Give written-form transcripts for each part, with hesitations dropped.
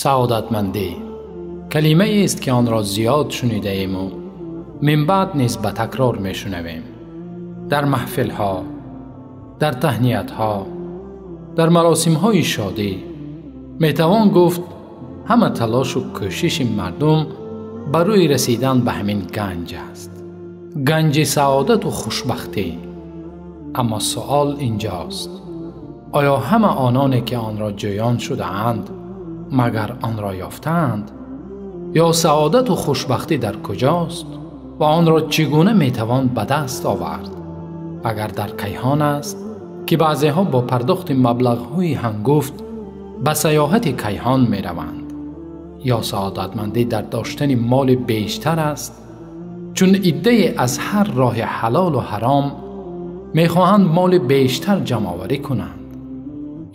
سعادتمندی کلمه است که آن را زیاد شنیده ایم و من بعد نیز به تکرار می شنویم. در محفل ها، در تهنیت ها، در مراسم های شادی می توان گفت همه تلاش و کوشش مردم برای رسیدن به همین گنج است، گنج سعادت و خوشبختی. اما سوال اینجاست: آیا همه آنانی که آن را جویان شده اند مگر آن را یافتند؟ یا سعادت و خوشبختی در کجاست و آن را چگونه میتوان به دست آورد؟ اگر در کیهان است که بعضی ها با پرداخت مبلغ‌های هنگفت به سیاحت کیهان می روند، یا سعادتمندی در داشتن مال بیشتر است، چون عده از هر راه حلال و حرام می خواهند مال بیشتر جمع آوری کنند،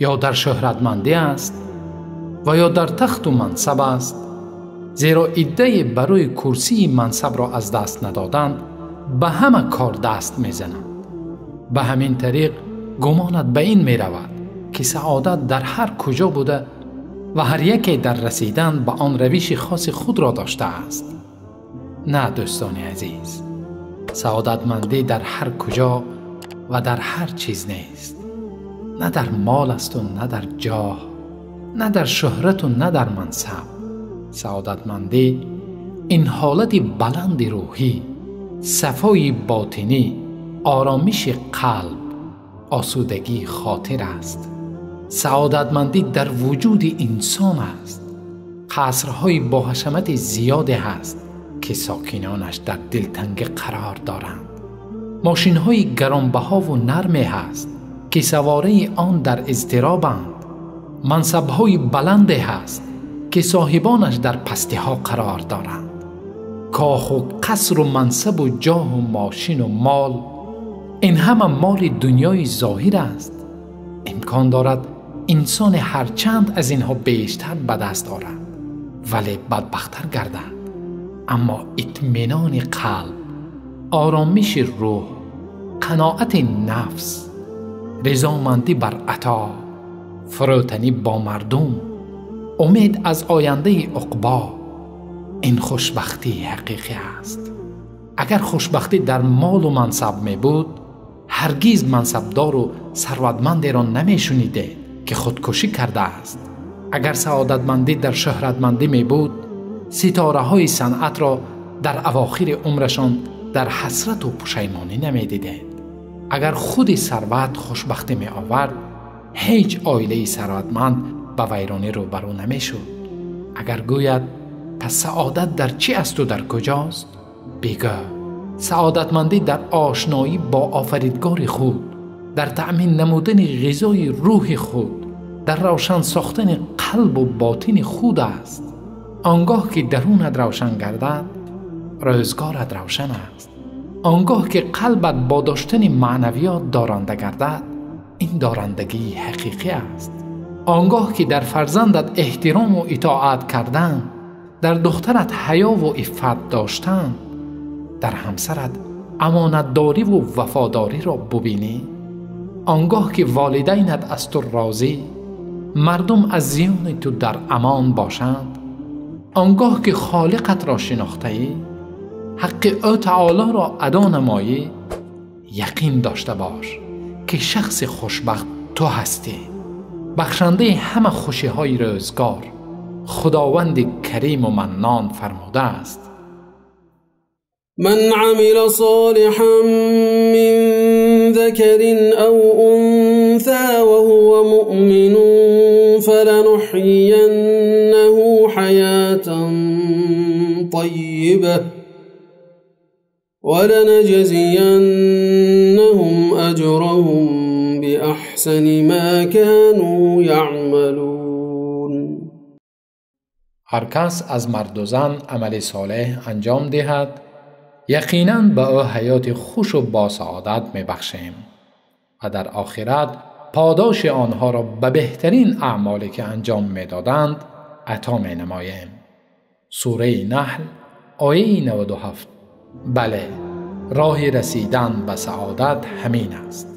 یا در شهرتمندی است و یا در تخت و منصب است، زیرا عده برای کرسی منصب را از دست ندادند به همه کار دست می زنند. به همین طریق گمانت به این می رود که سعادت در هر کجا بوده و هر یکی در رسیدن به آن روش خاص خود را داشته است. نه دوستان عزیز، سعادتمندی در هر کجا و در هر چیز نیست. نه در مال است و نه در جاه، نه در شهرت و نه در منصب. سعادتمندی این حالت بلند روحی، صفای باطنی، آرامش قلب، آسودگی خاطر است. سعادتمندی در وجود انسان است. قصرهای با حشمت زیاده هست که ساکنانش در دلتنگ قرار دارند. ماشین‌های گرانبها و نرمه هست که سواره آن در اضطرابند. منصب‌های بلنده هست که صاحبانش در پستی‌ها قرار دارند. کاخ و قصر و منصب و جاه و ماشین و مال، این همه مال دنیای ظاهر است. امکان دارد انسان هرچند از اینها بیشتر به دست آورد ولی بدبخت‌تر گردد، اما اطمینان قلب، آرامش روح، قناعت نفس، رضامندی بر عطا، فروتنی با مردم، امید از آینده عقبی، این خوشبختی حقیقی است. اگر خوشبختی در مال و منصب می بود، هرگز منصبدار و ثروتمندی را نمی شنیده که خودکشی کرده است. اگر سعادتمندی در شهرتمندی می بود، ستاره های صنعت را در اواخر عمرشان در حسرت و پشیمانی نمی دیده. اگر خود ثروت خوشبختی می آورد، هیچ عائله ثروتمند به ویرانی روبرو نمی شد. اگر گوید پس سعادت در چی است و در کجاست؟ بگو سعادتمندی در آشنایی با آفریدگار خود، در تأمین نمودن غذای روح خود، در روشن ساختن قلب و باطن خود است. آنگاه که درونت روشن گردد، روزگارت روشن است. آنگاه که قلبت با داشتن معنویات دارنده گردد، این دارندگی حقیقی است. آنگاه که در فرزندت احترام و اطاعت کردن، در دخترت حیا و عفت داشتن، در همسرت امانتداری و وفاداری را ببینی، آنگاه که والدینت از تو راضی، مردم از زیان تو در امان باشند، آنگاه که خالقت را شناخته‌ای، حق او تعالی را ادا نمایی، یقین داشته باش که شخص خوشبخت تو هستی. بخشنده همه خوشی‌های روزگار خداوند کریم و منان فرموده است: من عمل صالحا من ذكر أو أنثى وهو مؤمن فلنحيينه حياة طيبة ولنجزينهم أجرهم بأحسن ما كانوا يعملون. هر کس از مرد و زن عمل صالح انجام دهد، یقیناً به او حیات خوش و با سعادت می بخشیم و در آخرت پاداش آنها را به بهترین اعمالی که انجام می دادند عطا می نماییم. سوره نحل آیه 97. بله، راه رسیدن به سعادت همین است.